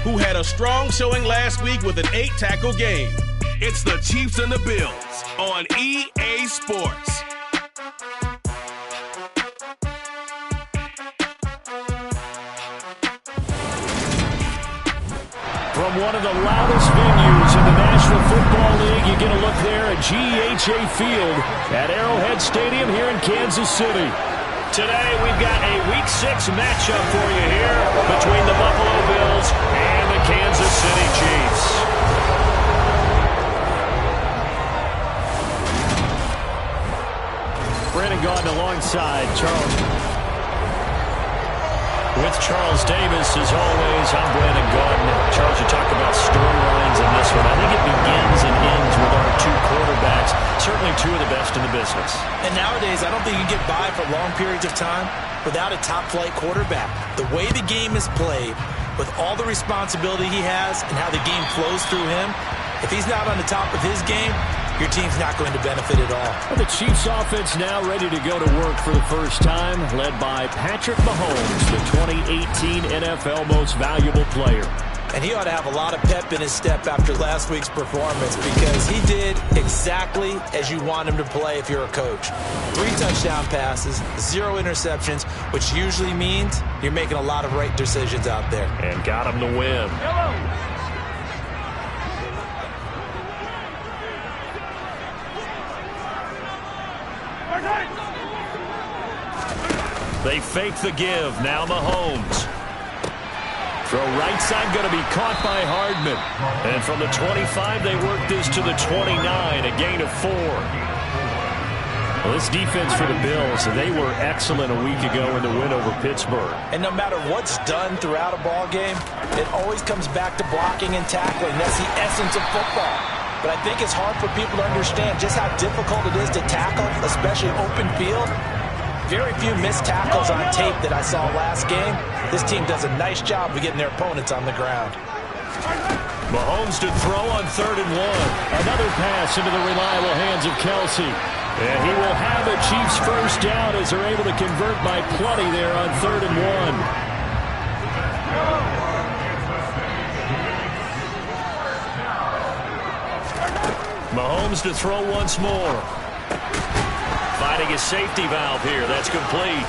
who had a strong showing last week with an 8-tackle game. It's the Chiefs and the Bills on EA Sports. From one of the loudest venues in the National Football League, you get a look there at GEHA Field at Arrowhead Stadium here in Kansas City. Today, we've got a Week 6 matchup for you here between the Buffalo Bills and the Kansas City Chiefs. Brandon Gaudin alongside Charles. With Charles Davis, as always, I'm Brandon Gaudin. Charles, you talk about storylines in this one. I think it begins and ends with our two quarterbacks, certainly two of the best in the business. And nowadays, I don't think you can get by for long periods of time without a top-flight quarterback. The way the game is played, with all the responsibility he has and how the game flows through him, if he's not on the top of his game, your team's not going to benefit at all. Well, the Chiefs offense now ready to go to work for the first time, led by Patrick Mahomes, the 2018 NFL Most Valuable Player. And he ought to have a lot of pep in his step after last week's performance, because he did exactly as you want him to play if you're a coach. 3 touchdown passes, 0 interceptions, which usually means you're making a lot of right decisions out there. And got him the win. They fake the give. Now Mahomes. Throw right side going to be caught by Hardman. And from the 25, they work this to the 29, a gain of 4. Well, this defense for the Bills, they were excellent a week ago in the win over Pittsburgh. And no matter what's done throughout a ball game, it always comes back to blocking and tackling. That's the essence of football. But I think it's hard for people to understand just how difficult it is to tackle, especially open field. Very few missed tackles on tape that I saw last game. This team does a nice job of getting their opponents on the ground. Mahomes to throw on 3rd and 1. Another pass into the reliable hands of Kelsey. And he will have a Chiefs first down as they're able to convert by plenty there on 3rd and 1. Mahomes to throw once more. Finding his safety valve here. That's complete.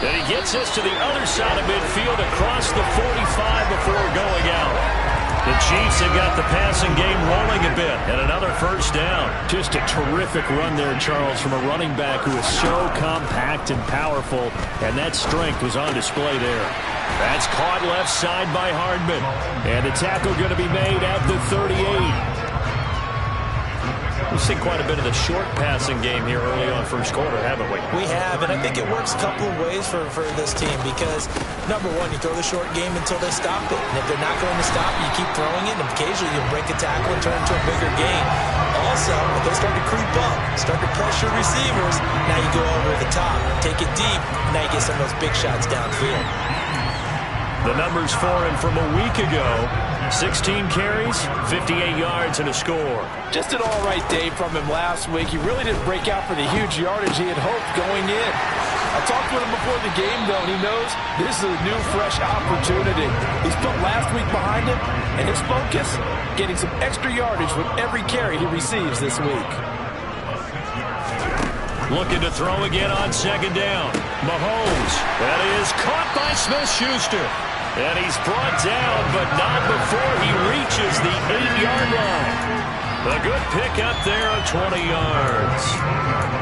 Then he gets this to the other side of midfield across the 45 before going out. The Chiefs have got the passing game rolling a bit, and another first down. Just a terrific run there, Charles, from a running back who is so compact and powerful, and that strength was on display there. That's caught left side by Hardman, and the tackle going to be made at the 38. We've seen quite a bit of the short passing game here early on first quarter, haven't we? We have, and I think it works a couple of ways for this team because, number one, you throw the short game until they stop it. And if they're not going to stop, you keep throwing it, and occasionally you'll break a tackle and turn it into a bigger gain. Also, if they start to creep up, start to pressure receivers, now you go over the top, take it deep, now you get some of those big shots downfield. The numbers for him from a week ago: 16 carries, 58 yards, and a score. Just an all-right day from him last week. He really didn't break out for the huge yardage he had hoped going in. I talked with him before the game, though, and he knows this is a new, fresh opportunity. He's put last week behind him, and his focus, getting some extra yardage with every carry he receives this week. Looking to throw again on 2nd down. Mahomes. That is caught by Smith-Schuster. And he's brought down, but not before he reaches the 8-yard line. A good pickup there of 20 yards.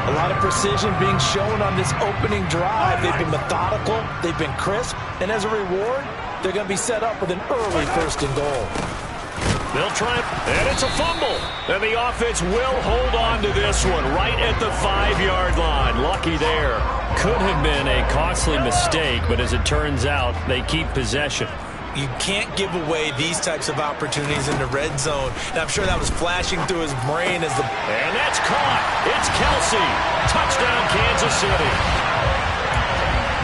A lot of precision being shown on this opening drive. They've been methodical, they've been crisp, and as a reward, they're going to be set up with an early 1st and goal. They'll try it, and it's a fumble. And the offense will hold on to this one right at the 5-yard line. Lucky there. Could have been a costly mistake, but as it turns out, they keep possession. You can't give away these types of opportunities in the red zone. And I'm sure that was flashing through his brain as the... And that's caught. It's Kelsey. Touchdown, Kansas City.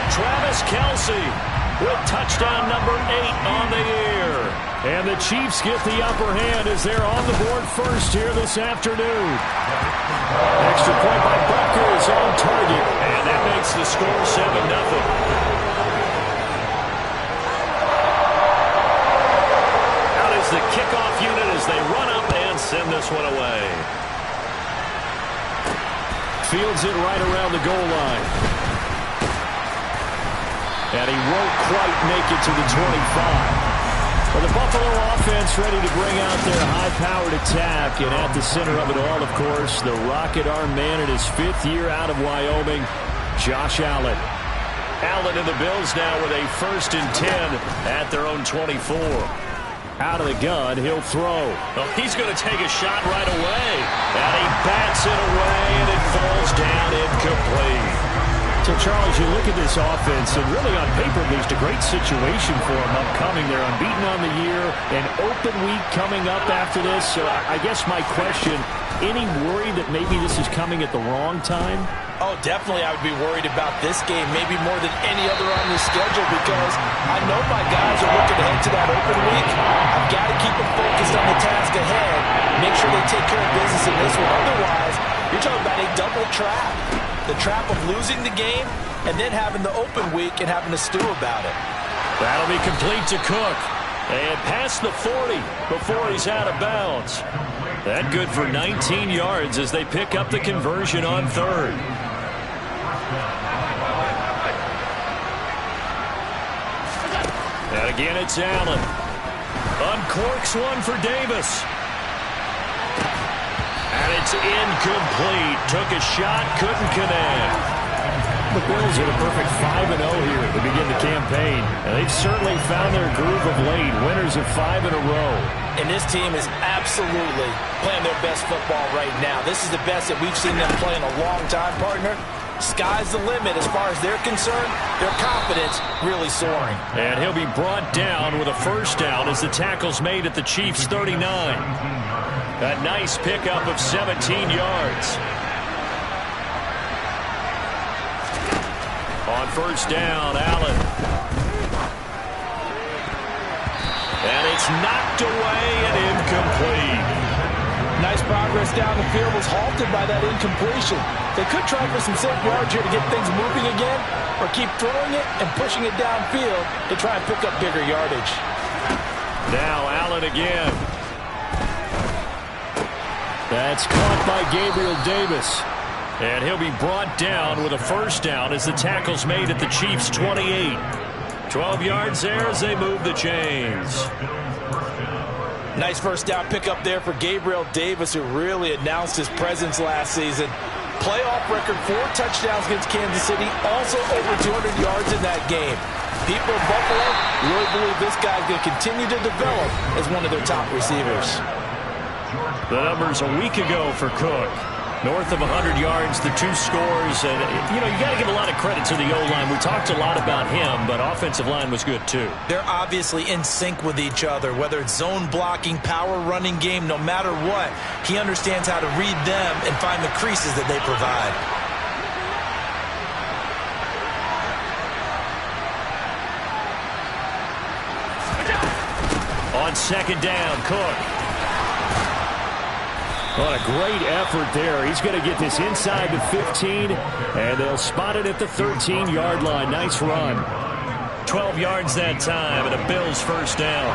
Travis Kelsey with touchdown number 8 on the year. And the Chiefs get the upper hand as they're on the board first here this afternoon. Extra point by Butker is on target. And that makes the score 7-0. this one away. Fields it right around the goal line. And he won't quite make it to the 25. Well, the Buffalo offense ready to bring out their high-powered attack. And at the center of it all, of course, the rocket arm man in his 5th year out of Wyoming, Josh Allen. Allen and the Bills now with a 1st and 10 at their own 24. Out of the gun, he'll throw. Oh, he's going to take a shot right away. And he bats it away, and it falls down incomplete. So, Charles, you look at this offense, and really on paper, at least a great situation for them upcoming. They're unbeaten on the year, an open week coming up after this. So I guess my question, any worry that maybe this is coming at the wrong time? Oh, definitely I would be worried about this game, maybe more than any other on the schedule, because I know my guys are looking ahead to that open week. I've got to keep them focused on the task ahead, make sure they take care of business in this one. Otherwise, you're talking about a double trap. The trap of losing the game and then having the open week and having to stew about it. That'll be complete to Cook. And past the 40 before he's out of bounds. That good for 19 yards as they pick up the conversion on 3rd. And again, it's Allen. Uncorks one for Davis. And it's incomplete. Took a shot, couldn't connect. The Bills are the perfect 5-0 here to begin the campaign. And they've certainly found their groove of late. Winners of 5 in a row. And this team is absolutely playing their best football right now. This is the best that we've seen them play in a long time, partner. Sky's the limit as far as they're concerned. Their confidence really soaring. And he'll be brought down with a 1st down as the tackle's made at the Chiefs' 39. A nice pickup of 17 yards. On 1st down, Allen. And it's knocked away and incomplete. Nice progress down the field was halted by that incompletion. They could try for some safe yards here to get things moving again, or keep throwing it and pushing it downfield to try and pick up bigger yardage. Now Allen again. That's caught by Gabriel Davis. And he'll be brought down with a 1st down as the tackle's made at the Chiefs' 28. 12 yards there as they move the chains. Nice 1st down pickup there for Gabriel Davis, who really announced his presence last season. Playoff record, 4 touchdowns against Kansas City, also over 200 yards in that game. People in Buffalo really believe this guy's going to continue to develop as one of their top receivers. The numbers a week ago for Cook. North of 100 yards, the 2 scores. And, you know, you got to give a lot of credit to the O-line. We talked a lot about him, but offensive line was good, too. They're obviously in sync with each other, whether it's zone blocking, power running game, no matter what. He understands how to read them and find the creases that they provide. On 2nd down, Cook. What a great effort there. He's going to get this inside the 15, and they'll spot it at the 13-yard line. Nice run. 12 yards that time, and a Bills 1st down.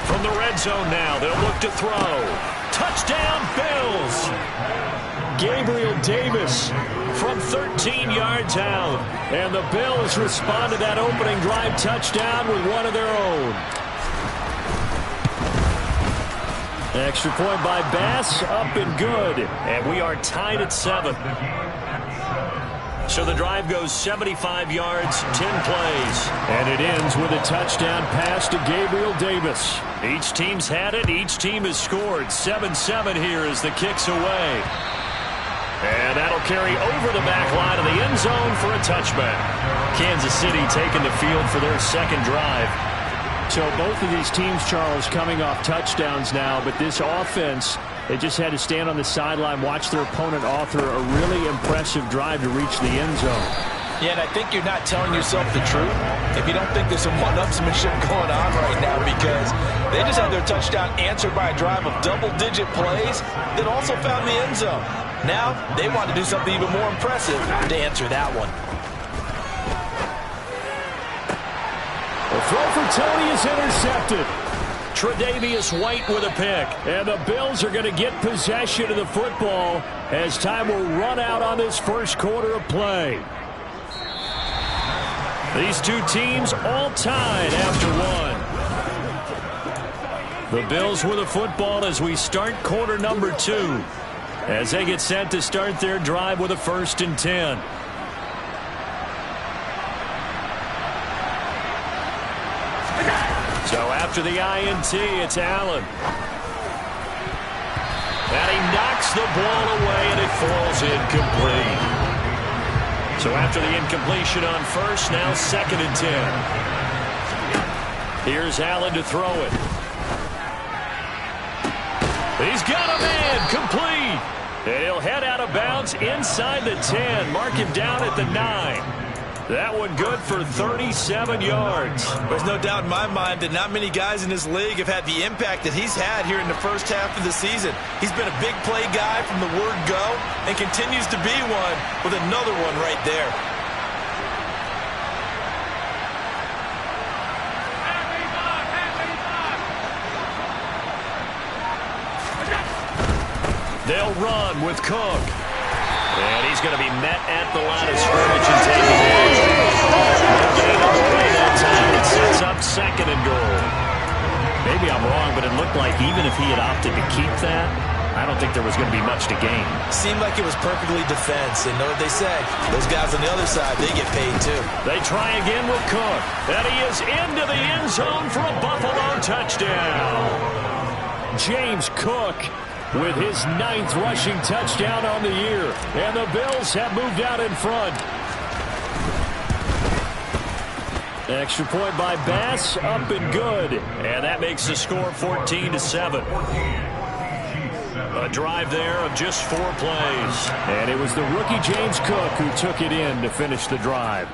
From the red zone now, they'll look to throw. Touchdown, Bills! Gabriel Davis from 13 yards out. And the Bills respond to that opening drive touchdown with one of their own. Extra point by Bass, up and good. And we are tied at 7. So the drive goes 75 yards, 10 plays. And it ends with a touchdown pass to Gabriel Davis. Each team's had it. Each team has scored. 7-7 here as the kick's away. And that'll carry over the back line of the end zone for a touchback. Kansas City taking the field for their 2nd drive. So both of these teams, Charles, coming off touchdowns now, but this offense, they just had to stand on the sideline, watch their opponent author a really impressive drive to reach the end zone. Yeah, and I think you're not telling yourself the truth if you don't think there's some one-upsmanship going on right now, because they just had their touchdown answered by a drive of double-digit plays that also found the end zone. Now they want to do something even more impressive to answer that one. The throw for Tony is intercepted. Tre'Davious White with a pick. And the Bills are going to get possession of the football as time will run out on this first quarter of play. These two teams all tied after one. The Bills with the football as we start quarter number 2. As they get set to start their drive with a 1st and 10. So after the INT, it's Allen. And he knocks the ball away, and it falls incomplete. So after the incompletion on 1st, now 2nd and 10. Here's Allen to throw it. He's got a man, complete. And he'll head out of bounds inside the 10. Mark him down at the 9. That one good for 37 yards. There's no doubt in my mind that not many guys in this league have had the impact that he's had here in the first half of the season. He's been a big play guy from the word go and continues to be one with another one right there. They'll run with Cook. And he's going to be met at the line of scrimmage and taken in. That time it sets up 2nd and goal. Maybe I'm wrong, but it looked like even if he had opted to keep that, I don't think there was going to be much to gain. Seemed like it was perfectly defense. And know what they say? Those guys on the other side, they get paid too. They try again with Cook. And he is into the end zone for a Buffalo touchdown. James Cook with his 9th rushing touchdown on the year. And the Bills have moved out in front. Extra point by Bass, up and good. And that makes the score 14-7. A drive there of just 4 plays. And it was the rookie James Cook who took it in to finish the drive.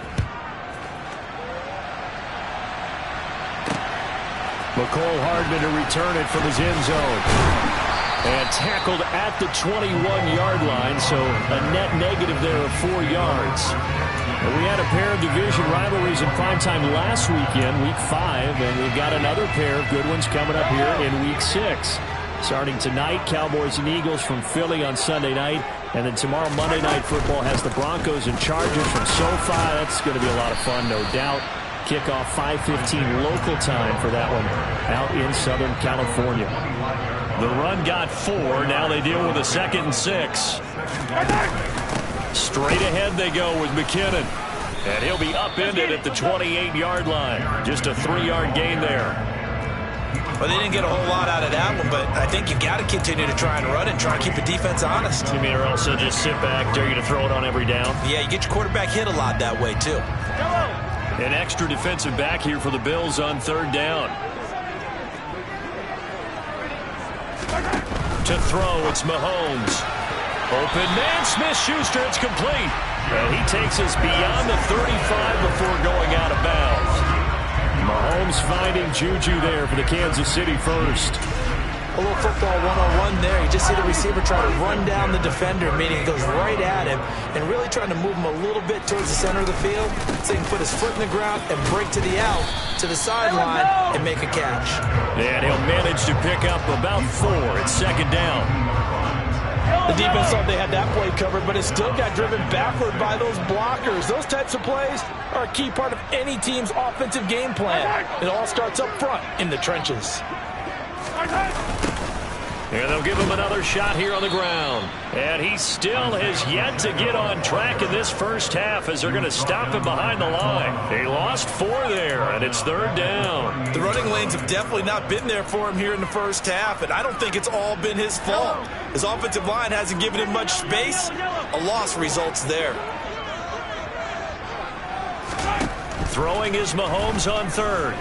McCole Hardman to return it from his end zone. And tackled at the 21-yard line, so a net negative there of 4 yards. And we had a pair of division rivalries in primetime last weekend, Week 5, and we've got another pair of good ones coming up here in Week 6. Starting tonight, Cowboys and Eagles from Philly on Sunday night, and then tomorrow Monday Night Football has the Broncos and Chargers from SoFi. That's going to be a lot of fun, no doubt. Kickoff 5:15 local time for that one out in Southern California. The run got 4. Now they deal with a 2nd and 6. Straight ahead they go with McKinnon. And he'll be upended at the 28-yard line. Just a 3-yard gain there. Well, they didn't get a whole lot out of that one, but I think you got to continue to try and run and try and keep the defense honest. You mean or else they'll just sit back, dare you to throw it on every down? Yeah, you get your quarterback hit a lot that way, too. An extra defensive back here for the Bills on 3rd down. To throw, it's Mahomes. Open man, Smith-Schuster, it's complete. And he takes us beyond the 35 before going out of bounds. Mahomes finding Juju there for the Kansas City first. A little football one-on-one there. You just see the receiver try to run down the defender, meaning he goes right at him and really trying to move him a little bit towards the center of the field so he can put his foot in the ground and break to the out, to the sideline, and make a catch. And he'll manage to pick up about 4. It's 2nd down. The defense thought they had that play covered, but it still got driven backward by those blockers. Those types of plays are a key part of any team's offensive game plan. It all starts up front in the trenches. And they'll give him another shot here on the ground. And he still has yet to get on track in this first half as they're going to stop him behind the line. He lost 4 there, and it's 3rd down. The running lanes have definitely not been there for him here in the first half, and I don't think it's all been his fault. His offensive line hasn't given him much space. A loss results there. Throwing is Mahomes on 3rd.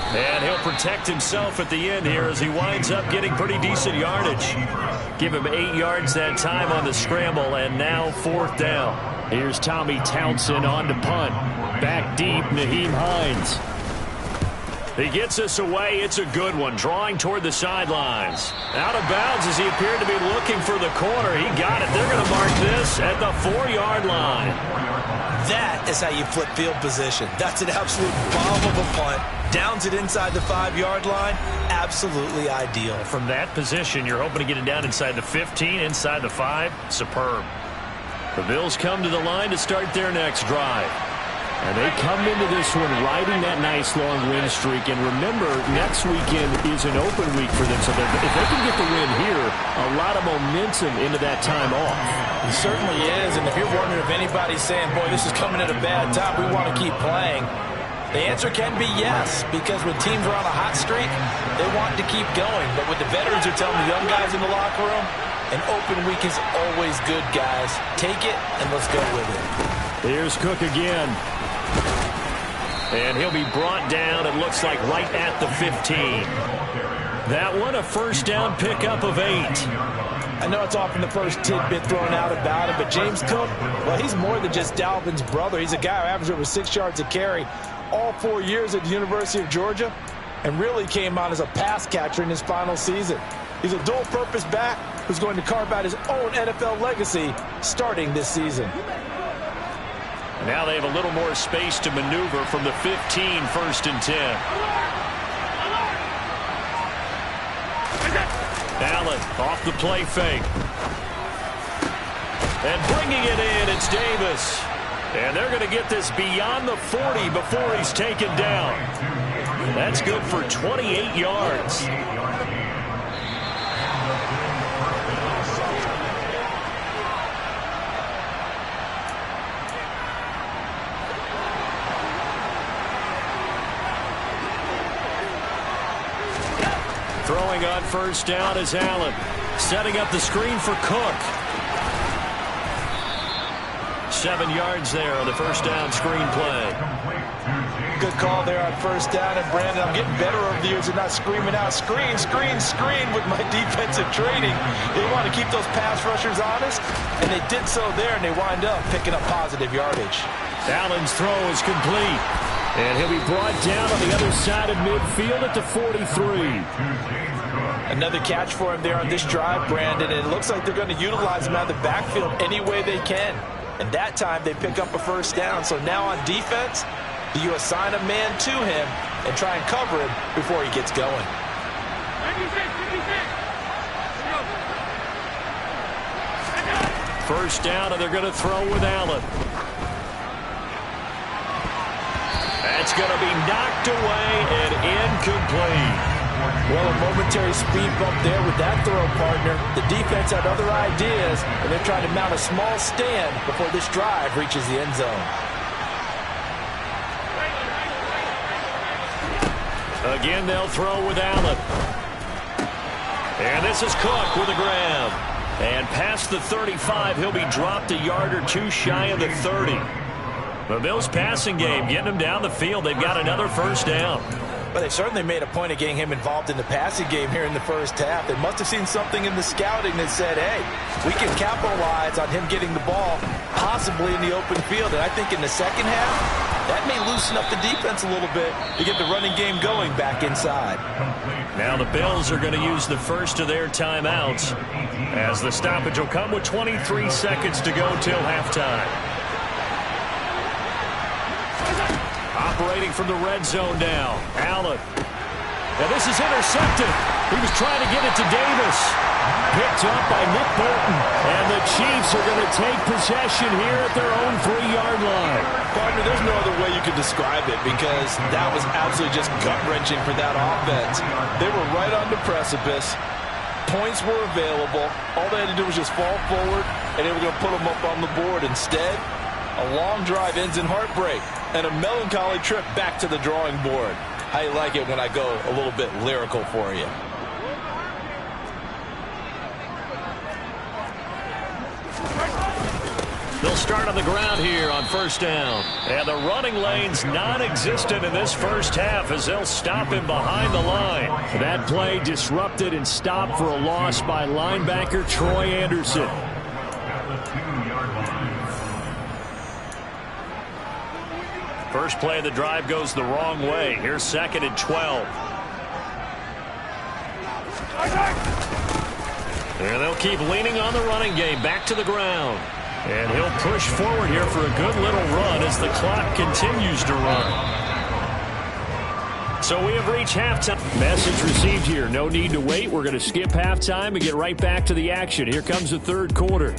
And he'll protect himself at the end here as he winds up getting pretty decent yardage. Give him 8 yards that time on the scramble, and now 4th down. Here's Tommy Townsend on to punt. Back deep, Naheem Hines. He gets us away. It's a good one, drawing toward the sidelines. Out of bounds as he appeared to be looking for the corner. He got it. They're going to mark this at the 4-yard line. That is how you flip field position. That's an absolute bomb of a punt. Downs it inside the 5-yard line. Absolutely ideal. From that position, you're hoping to get it down inside the 15, inside the 5. Superb. The Bills come to the line to start their next drive. And they come into this one riding that nice long win streak. And remember, next weekend is an open week for them. So if they can get the win here, a lot of momentum into that time off. It certainly is. And if you're wondering if anybody's saying, boy, this is coming at a bad time, we want to keep playing, the answer can be yes. Because when teams are on a hot streak, they want to keep going. But what the veterans are telling the young guys in the locker room, an open week is always good, guys. Take it and let's go with it. Here's Cook again. And he'll be brought down, it looks like, right at the 15. That one, a first down pickup of 8. I know it's often the first tidbit thrown out about him, but James Cook, well, he's more than just Dalvin's brother. He's a guy who averaged over 6 yards a carry all 4 years at the University of Georgia and really came out as a pass catcher in his final season. He's a dual-purpose back who's going to carve out his own NFL legacy starting this season. Now they have a little more space to maneuver from the 15, 1st and 10. Allen off the play fake. And bringing it in, it's Davis. And they're going to get this beyond the 40 before he's taken down. That's good for 28 yards. Throwing on first down is Allen. Setting up the screen for Cook. 7 yards there on the first down screen play. Good call there on first down. And Brandon, I'm getting better over the years at not screaming out, screen, screen, screen with my defensive training. They want to keep those pass rushers honest, and they did so there, and they wind up picking up positive yardage. Allen's throw is complete. And he'll be brought down on the other side of midfield at the 43. Another catch for him there on this drive, Brandon. And it looks like they're going to utilize him out of the backfield any way they can. And that time they pick up a first down. So now on defense, do you assign a man to him and try and cover him before he gets going? First down, and they're going to throw with Allen. That's going to be knocked away and incomplete. Well, a momentary speed bump there with that throw, partner. The defense had other ideas, and they're trying to mount a small stand before this drive reaches the end zone. Again, they'll throw with Allen. And this is Cook with a grab. And past the 35, he'll be dropped a yard or two shy of the 30. The Bills' passing game, getting him down the field. They've got another first down. But they certainly made a point of getting him involved in the passing game here in the first half. They must have seen something in the scouting that said, hey, we can capitalize on him getting the ball, possibly in the open field. And I think in the second half, that may loosen up the defense a little bit to get the running game going back inside. Now the Bills are going to use the first of their timeouts, as the stoppage will come with 23 seconds to go till halftime. Operating from the red zone now, Allen. Now this is intercepted. He was trying to get it to Davis. Picked up by Nick Bolton. And the Chiefs are going to take possession here at their own 3-yard line. Partner, there's no other way you could describe it, because that was absolutely just gut-wrenching for that offense. They were right on the precipice. Points were available. All they had to do was just fall forward, and they were going to put them up on the board. Instead, a long drive ends in heartbreak and a melancholy trip back to the drawing board. How you like it when I go a little bit lyrical for you? They'll start on the ground here on first down. And the running lane's non-existent in this first half as they'll stop him behind the line. That play disrupted and stopped for a loss by linebacker Troy Anderson. First play of the drive goes the wrong way. Here's 2nd and 12. And they'll keep leaning on the running game. Back to the ground. And he'll push forward here for a good little run as the clock continues to run. So we have reached halftime. Message received here. No need to wait. We're going to skip halftime and get right back to the action. Here comes the third quarter.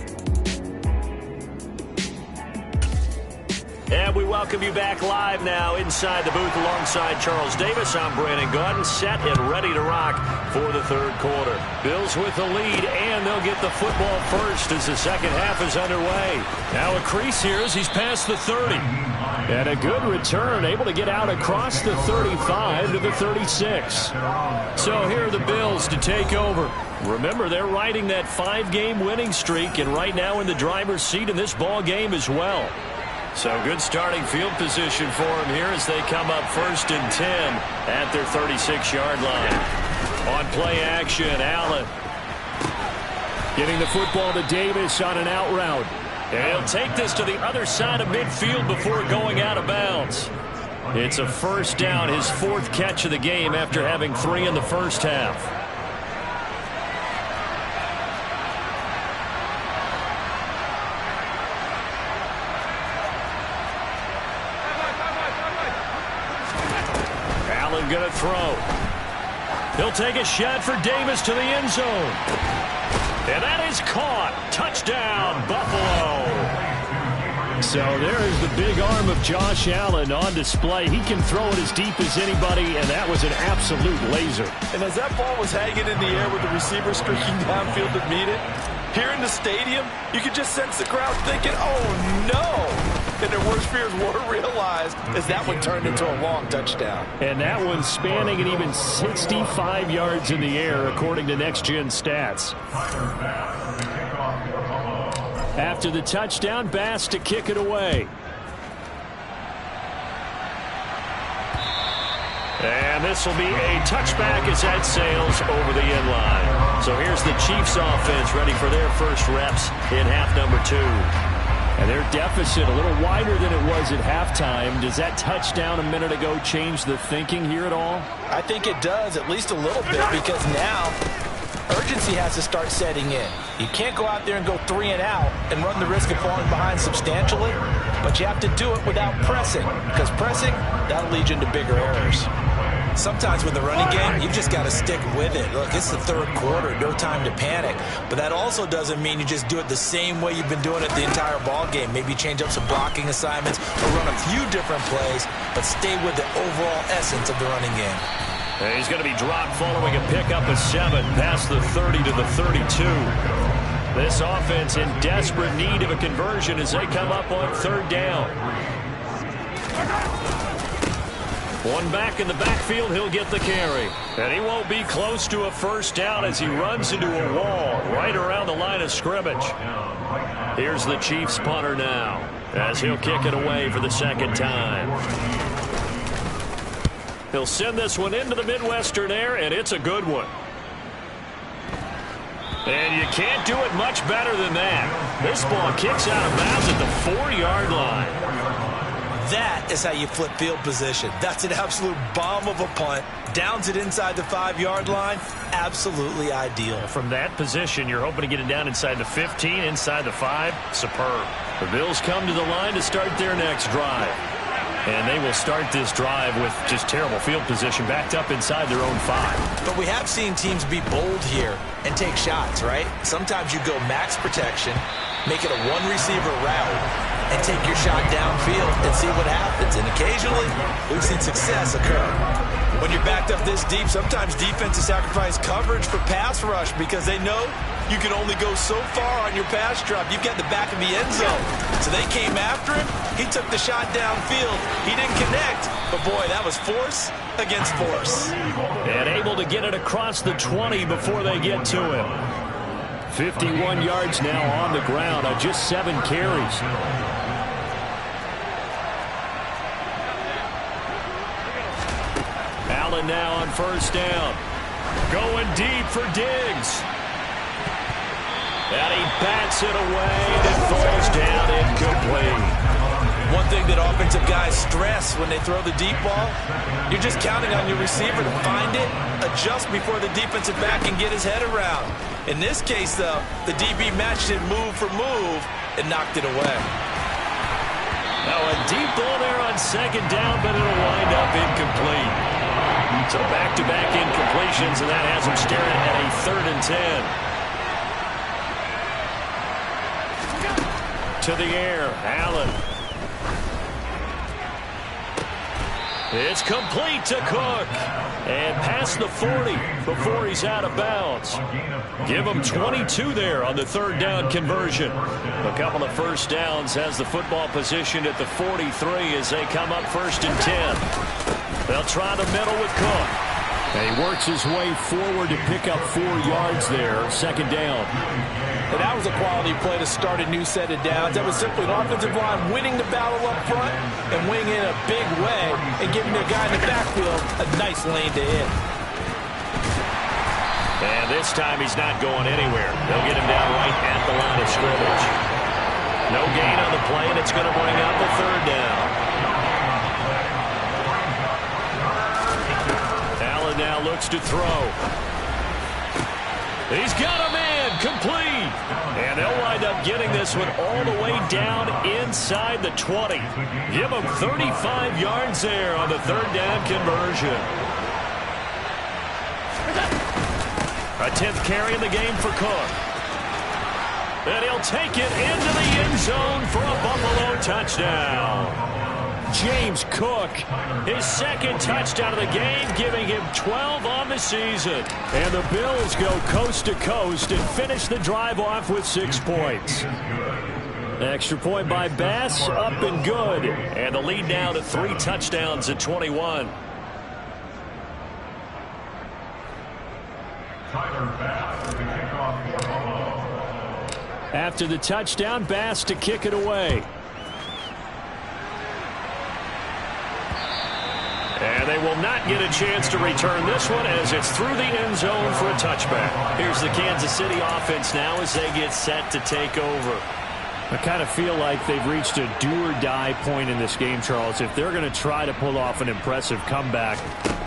And we welcome you back live now inside the booth alongside Charles Davis. I'm Brandon Gaudin, set and ready to rock for the third quarter. Bills with the lead, and they'll get the football first as the second half is underway. Now a crease here as he's past the 30. And a good return, able to get out across the 35 to the 36. So here are the Bills to take over. Remember, they're riding that 5-game winning streak, and right now in the driver's seat in this ball game as well. So good starting field position for them here as they come up 1st and 10 at their 36-yard line. On play action, Allen getting the football to Davis on an out route. And he'll take this to the other side of midfield before going out of bounds. It's a first down, his 4th catch of the game after having 3 in the first half. Allen going to throw. He'll take a shot for Davis to the end zone. And that is caught. Touchdown, Buffalo. So there is the big arm of Josh Allen on display. He can throw it as deep as anybody, and that was an absolute laser. And as that ball was hanging in the air with the receiver streaking downfield to meet it, here in the stadium, you could just sense the crowd thinking, oh, no. And their worst fears were realized as that one turned into a long touchdown. And that one spanning and even 65 yards in the air, according to Next Gen Stats. After the touchdown, Bass to kick it away. And this will be a touchback as that sails over the end line. So here's the Chiefs offense ready for their first reps in half number 2. And their deficit a little wider than it was at halftime. Does that touchdown a minute ago change the thinking here at all? I think it does, at least a little bit, because now urgency has to start setting in. You can't go out there and go 3 and out and run the risk of falling behind substantially, but you have to do it without pressing, because pressing, that'll lead you into bigger errors. Sometimes with the running game, you've just got to stick with it. Look, it's the third quarter, no time to panic. But that also doesn't mean you just do it the same way you've been doing it the entire ball game. Maybe change up some blocking assignments or run a few different plays, but stay with the overall essence of the running game. And he's going to be dropped following a pickup of 7 past the 30 to the 32. This offense in desperate need of a conversion as they come up on 3rd down. One back in the backfield, he'll get the carry. And he won't be close to a first down as he runs into a wall right around the line of scrimmage. Here's the Chiefs punter now as he'll kick it away for the 2nd time. He'll send this one into the Midwestern air, and it's a good one. And you can't do it much better than that. This ball kicks out of bounds at the 4-yard line. That is how you flip field position. That's an absolute bomb of a punt. Downs it inside the 5-yard line. Absolutely ideal. From that position, you're hoping to get it down inside the 15, inside the 5. Superb. The Bills come to the line to start their next drive. And they will start this drive with just terrible field position backed up inside their own 5. But we have seen teams be bold here and take shots, right? Sometimes you go max protection, make it a 1-receiver route, and take your shot downfield and see what happens. And occasionally, we've seen success occur. When you're backed up this deep, sometimes defenses sacrifice coverage for pass rush because they know you can only go so far on your pass drop. You've got the back of the end zone. So they came after him. He took the shot downfield. He didn't connect. But, boy, that was force against force. And able to get it across the 20 before they get to him. 51 yards now on the ground on just 7 carries. Allen now on first down. Going deep for Diggs. And he bats it away and it falls down incomplete. One thing that offensive guys stress when they throw the deep ball, you're just counting on your receiver to find it, adjust before the defensive back can get his head around. In this case, though, the DB matched it move for move and knocked it away. Now a deep ball there on second down, but it'll wind up incomplete. So back-to-back incompletions, and that has him staring at a 3rd and 10. To the air, Allen. It's complete to Cook. And past the 40 before he's out of bounds. Give him 22 there on the 3rd down conversion. A couple of first downs has the football positioned at the 43 as they come up 1st and 10. They'll try the middle with Cook. And he works his way forward to pick up 4 yards there, 2nd down. And that was a quality play to start a new set of downs. That was simply an offensive line winning the battle up front and winning in a big way and giving their guy in the backfield a nice lane to hit. And this time he's not going anywhere. They'll get him down right at the line of scrimmage. No gain on the play, and it's going to bring up a 3rd down. Allen now looks to throw. He's got a man, complete. And they'll wind up getting this one all the way down inside the 20. Give him 35 yards there on the 3rd down conversion. A 10th carry in the game for Cook. And he'll take it into the end zone for a Buffalo touchdown. James Cook, his 2nd touchdown of the game, giving him 12 on the season. And the Bills go coast to coast and finish the drive off with 6 points. Extra point by Bass, up and good. And the lead now to 3 touchdowns at 21. After the touchdown, Bass to kick it away. And they will not get a chance to return this one as it's through the end zone for a touchback. Here's the Kansas City offense now as they get set to take over. I kind of feel like they've reached a do-or-die point in this game, Charles. If they're going to try to pull off an impressive comeback,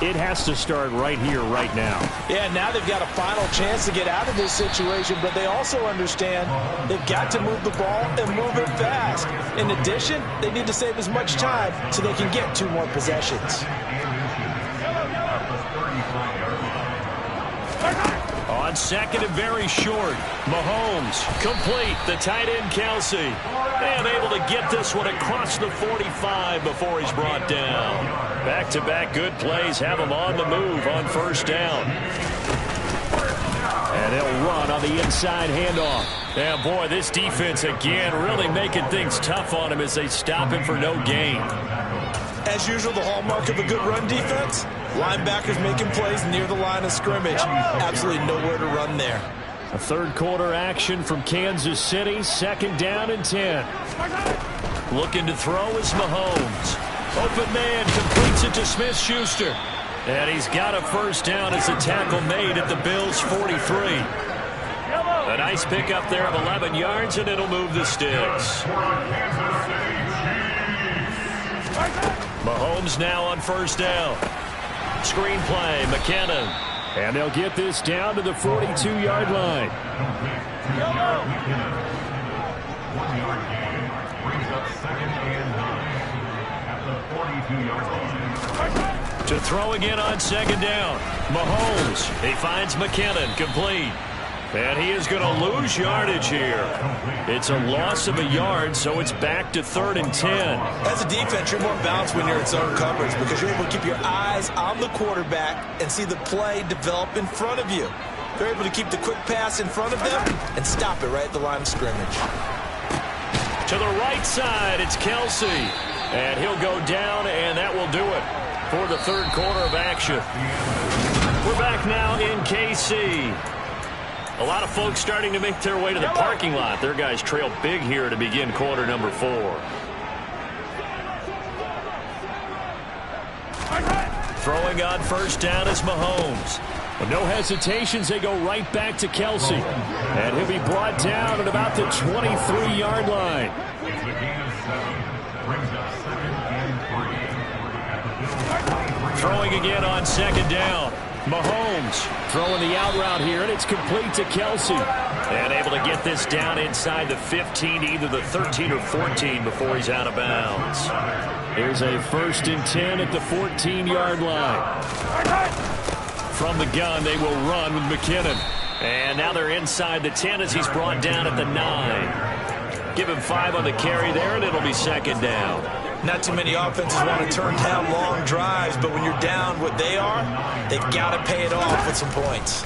it has to start right here, right now. Yeah, now they've got a final chance to get out of this situation, but they also understand they've got to move the ball and move it fast. In addition, they need to save as much time so they can get 2 more possessions. On 2nd and very short, Mahomes complete, the tight end Kelsey, and able to get this one across the 45 before he's brought down. Back-to-back good plays have him on the move on 1st down. And they'll run on the inside handoff. And boy, this defense again really making things tough on him as they stop him for no gain. As usual, the hallmark of a good run defense, linebackers making plays near the line of scrimmage. Absolutely nowhere to run there. A 3rd quarter action from Kansas City, 2nd down and 10. Looking to throw is Mahomes. Open man completes it to Smith-Schuster. And he's got a 1st down as a tackle made at the Bills' 43. A nice pickup there of 11 yards, and it'll move the sticks. Mahomes now on 1st down. Screen play, McKinnon. And they'll get this down to the 42-yard line. To throw again on 2nd down. Mahomes, he finds McKinnon, complete. And he is going to lose yardage here. It's a loss of a yard, so it's back to 3rd and 10. As a defense, you're more balanced when you're in zone coverage because you're able to keep your eyes on the quarterback and see the play develop in front of you. They're able to keep the quick pass in front of them and stop it right at the line of scrimmage. To the right side, it's Kelsey. And he'll go down, and that will do it for the 3rd quarter of action. We're back now in KC. A lot of folks starting to make their way to the parking lot. Their guys trail big here to begin quarter number 4. Throwing on 1st down is Mahomes. With no hesitations, they go right back to Kelsey. And he'll be brought down at about the 23-yard line. Throwing again on second down. Mahomes throwing the out route here, and it's complete to Kelsey. And able to get this down inside the 15, either the 13 or 14 before he's out of bounds. Here's a 1st and 10 at the 14-yard line. From the gun, they will run with McKinnon. And now they're inside the 10 as he's brought down at the 9. Give him 5 on the carry there, and it'll be second down. Not too many offenses want to turn down long drives, but when you're down what they are, they've got to pay it off with some points.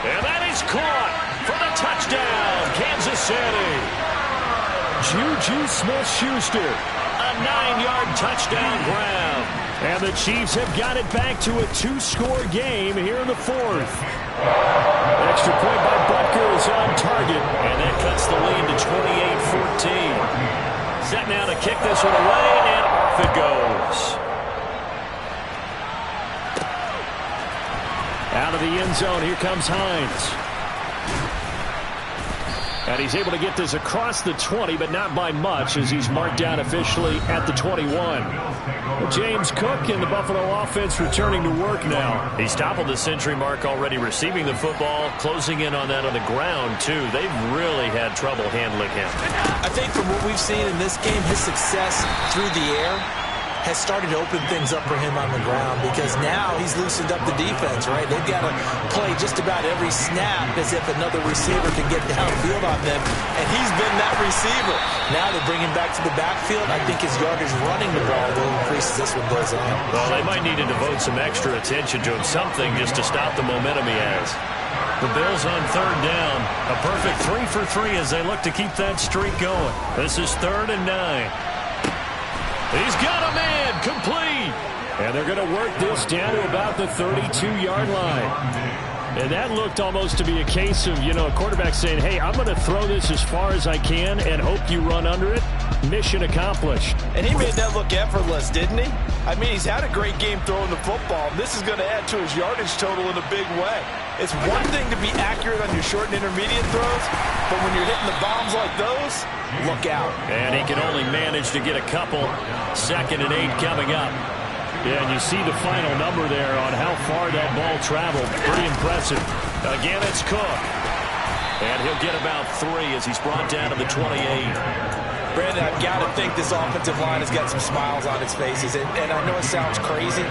And that is caught for the touchdown, Kansas City. Juju Smith-Schuster. A 9-yard touchdown grab. And the Chiefs have got it back to a 2-score game here in the 4th. Extra point by Butker is on target. And that cuts the lead to 28-14. Set now to kick this one away, and off it goes. Out of the end zone, here comes Hines. And he's able to get this across the 20, but not by much, as he's marked down officially at the 21. James Cook and the Buffalo offense returning to work now. He's toppled the century mark already receiving the football, closing in on that on the ground, too. They've really had trouble handling him. I think from what we've seen in this game, his success through the air has started to open things up for him on the ground, because now he's loosened up the defense, right? They've got to play just about every snap as if another receiver can get downfield on them, and he's been that receiver. Now they bring him back to the backfield. I think his yardage running the ball will increase as this one goes on. Well, they might need to devote some extra attention to him, something just to stop the momentum he has. The Bills on 3rd down. A perfect 3 for 3 as they look to keep that streak going. This is 3rd and 9. He's got a man, complete. And they're going to work this down to about the 32-yard line. And that looked almost to be a case of, a quarterback saying, hey, I'm going to throw this as far as I can and hope you run under it. Mission accomplished. And he made that look effortless, didn't he? I mean, he's had a great game throwing the football. This is going to add to his yardage total in a big way. It's one thing to be accurate on your short and intermediate throws, but when you're hitting the bombs like those, look out. And he can only manage to get a couple. 2nd and 8 coming up. Yeah, and you see the final number there on how far that ball traveled. Pretty impressive. Again, it's Cook. And he'll get about 3 as he's brought down to the 28. Brandon, I've got to think this offensive line has got some smiles on its faces. And I know it sounds crazy,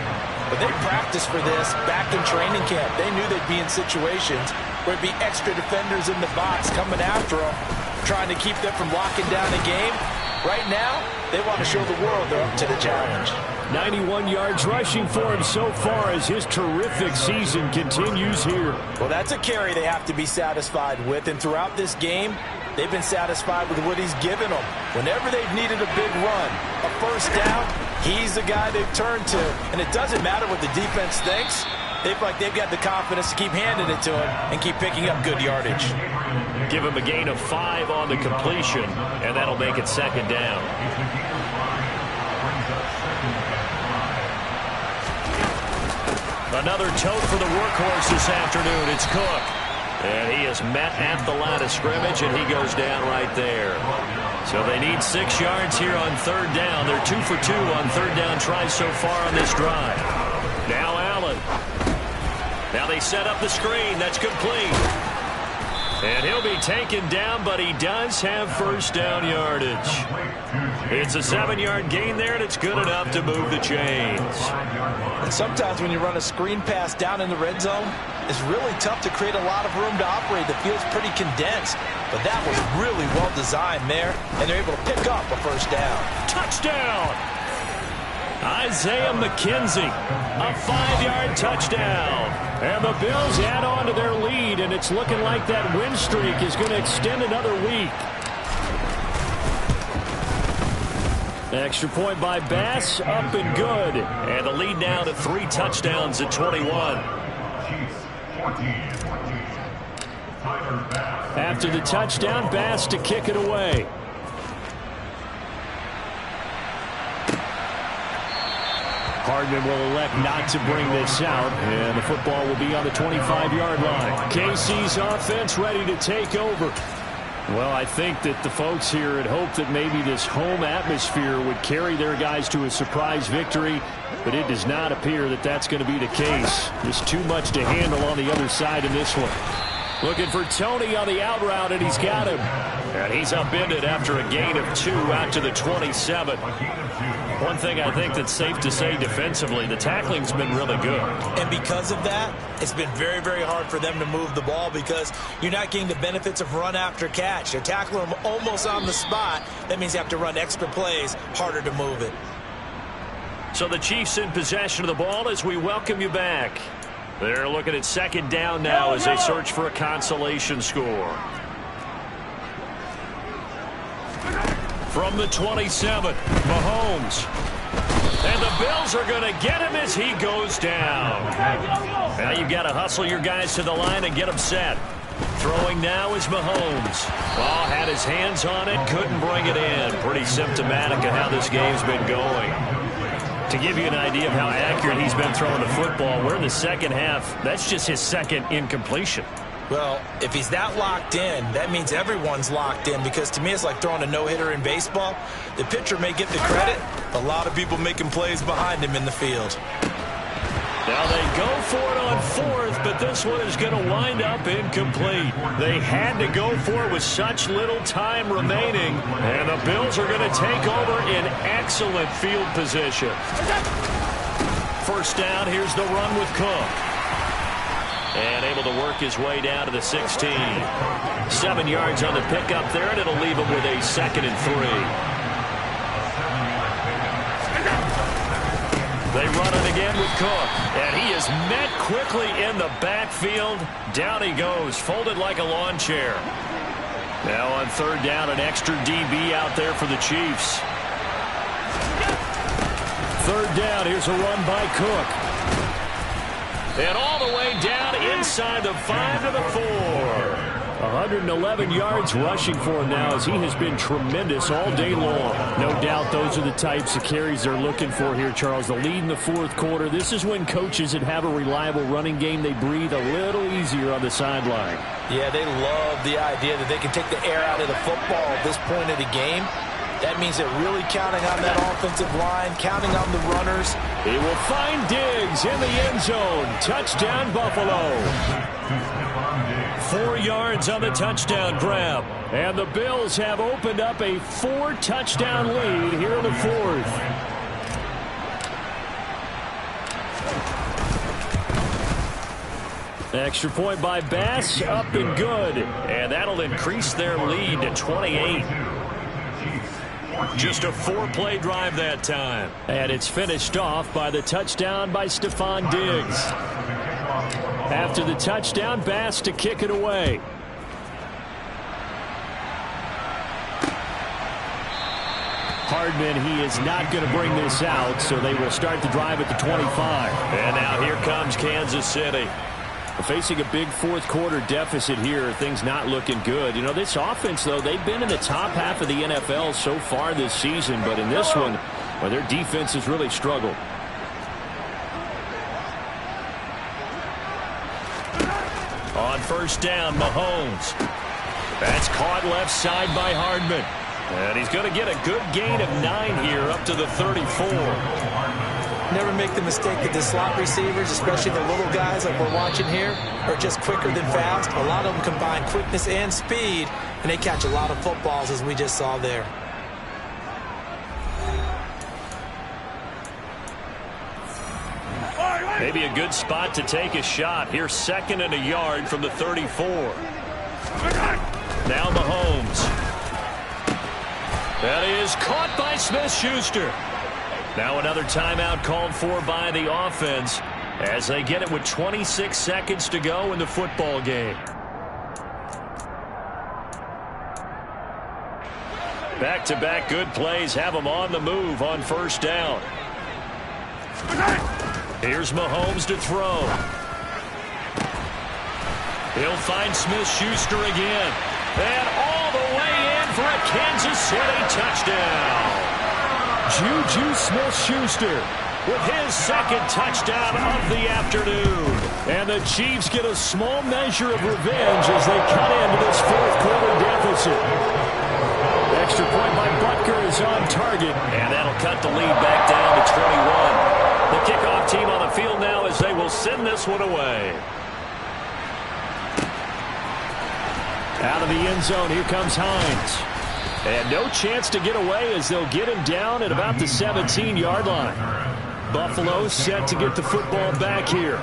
but they practiced for this back in training camp. They knew they'd be in situations where it'd be extra defenders in the box coming after them, trying to keep them from locking down a game. Right now, they want to show the world they're up to the challenge. 91 yards rushing for him so far as his terrific season continues here. Well, that's a carry they have to be satisfied with, and throughout this game, they've been satisfied with what he's given them. Whenever they've needed a big run, a 1st down, he's the guy they've turned to. And it doesn't matter what the defense thinks. They feel like they've got the confidence to keep handing it to him and keep picking up good yardage. Give him a gain of 5 on the completion, and that'll make it 2nd down. Another tote for the workhorse this afternoon. It's Cook. And he is met at the line of scrimmage, and he goes down right there. So they need 6 yards here on 3rd down. They're 2 for 2 on 3rd down tries so far on this drive. Now Allen. Now they set up the screen. That's complete. And he'll be taken down, but he does have 1st down yardage. It's a 7-yard gain there, and it's good enough to move the chains. And sometimes when you run a screen pass down in the red zone, it's really tough to create a lot of room to operate. The field's pretty condensed, but that was really well designed there, and they're able to pick up a 1st down. Touchdown! Isaiah McKenzie, a 5-yard touchdown. And the Bills add on to their lead, and it's looking like that win streak is going to extend another week. Extra point by Bass, up and good. And the lead now to 3 touchdowns at 21. After the touchdown, Bass to kick it away. Hardman will elect not to bring this out, and the football will be on the 25-yard line. KC's offense ready to take over. Well, I think that the folks here had hoped that maybe this home atmosphere would carry their guys to a surprise victory, but it does not appear that that's going to be the case. Just too much to handle on the other side in this one. Looking for Tony on the out route, and he's got him. And he's upended after a gain of 2 out to the 27. One thing I think that's safe to say defensively, the tackling's been really good. And because of that, it's been very, very hard for them to move the ball because you're not getting the benefits of run after catch. They're tackling them almost on the spot. That means you have to run extra plays, harder to move it. So the Chiefs in possession of the ball as we welcome you back. They're looking at second down now as they search for a consolation score. From the 27, Mahomes. And the Bills are going to get him as he goes down. Now you've got to hustle your guys to the line and get them set. Throwing now is Mahomes. Ball had his hands on it, couldn't bring it in. Pretty symptomatic of how this game's been going. To give you an idea of how accurate he's been throwing the football, we're in the second half. That's just his second incompletion. Well, if he's that locked in, that means everyone's locked in because to me it's like throwing a no-hitter in baseball. The pitcher may get the credit, a lot of people making plays behind him in the field. Now they go for it on fourth, but this one is going to wind up incomplete. They had to go for it with such little time remaining, and the Bills are going to take over in excellent field position. First down, here's the run with Cook. And able to work his way down to the 16. 7 yards on the pickup there, and it'll leave him with a 2nd and 3. They run it again with Cook, and he is met quickly in the backfield. Down he goes, folded like a lawn chair. Now on third down, an extra DB out there for the Chiefs. Third down, here's a run by Cook. And all the way down inside the 5 to the 4. 111 yards rushing for him now as he has been tremendous all day long. No doubt those are the types of carries they're looking for here, Charles. The lead in the fourth quarter. This is when coaches that have a reliable running game, they breathe a little easier on the sideline. Yeah, they love the idea that they can take the air out of the football at this point of the game. That means they're really counting on that offensive line, counting on the runners. He will find Diggs in the end zone. Touchdown, Buffalo. 4 yards on the touchdown grab. And the Bills have opened up a 4-touchdown lead here in the fourth. Extra point by Bass, up and good. And that'll increase their lead to 28. Just a 4-play drive that time. And it's finished off by the touchdown by Stephon Diggs. After the touchdown, Bass to kick it away. Hardman, he is not going to bring this out, so they will start the drive at the 25. And now here comes Kansas City. Facing a big fourth quarter deficit here, things not looking good. You know, this offense, though, they've been in the top half of the NFL so far this season, but in this one, well, their defense has really struggled. On first down, Mahomes. That's caught left side by Hardman. And he's going to get a good gain of 9 here up to the 34. Never make the mistake that the slot receivers, especially the little guys like we're watching here, are just quicker than fast. A lot of them combine quickness and speed, and they catch a lot of footballs as we just saw there. Maybe a good spot to take a shot. Here's 2nd and a yard from the 34. Now Mahomes. That is caught by Smith-Schuster. Now another timeout called for by the offense as they get it with 26 seconds to go in the football game. Back-to-back good plays have them on the move on first down. Here's Mahomes to throw. He'll find Smith-Schuster again. And all the way in for a Kansas City touchdown. Juju Smith-Schuster with his second touchdown of the afternoon. And the Chiefs get a small measure of revenge as they cut into this fourth quarter deficit. Extra point by Butker is on target. And that'll cut the lead back down to 21. The kickoff team on the field now as they will send this one away. Out of the end zone, here comes Hines. And no chance to get away as they'll get him down at about the 17-yard line. Buffalo set to get the football back here.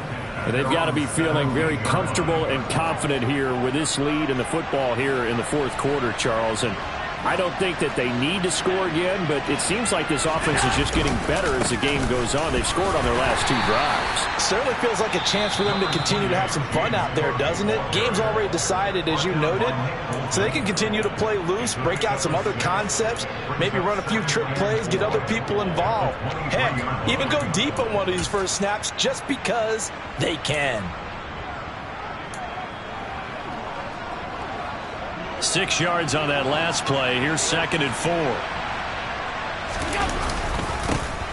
And they've got to be feeling very comfortable and confident here with this lead and the football here in the fourth quarter, Charles. And I don't think that they need to score again, but it seems like this offense is just getting better as the game goes on. They've scored on their last two drives. Certainly feels like a chance for them to continue to have some fun out there, doesn't it? Game's already decided, as you noted, so they can continue to play loose, break out some other concepts, maybe run a few trick plays, get other people involved. Heck, even go deep on one of these first snaps just because they can. 6 yards on that last play. Here's 2nd and 4.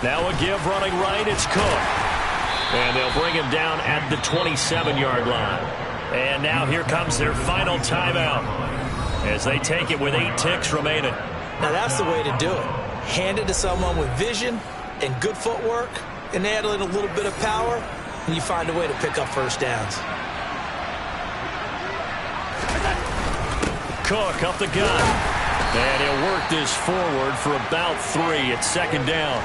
Now a give running right. It's Cook. And they'll bring him down at the 27-yard line. And now here comes their final timeout as they take it with 8 ticks remaining. Now that's the way to do it. Hand it to someone with vision and good footwork and add in a little bit of power, and you find a way to pick up first downs. Cook up the gun. And he'll work this forward for about 3. It's 2nd down.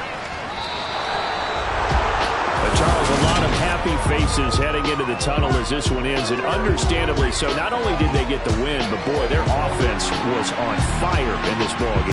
Charles, a lot of happy faces heading into the tunnel as this one ends, and understandably so. Not only did they get the win, but boy, their offense was on fire in this ballgame.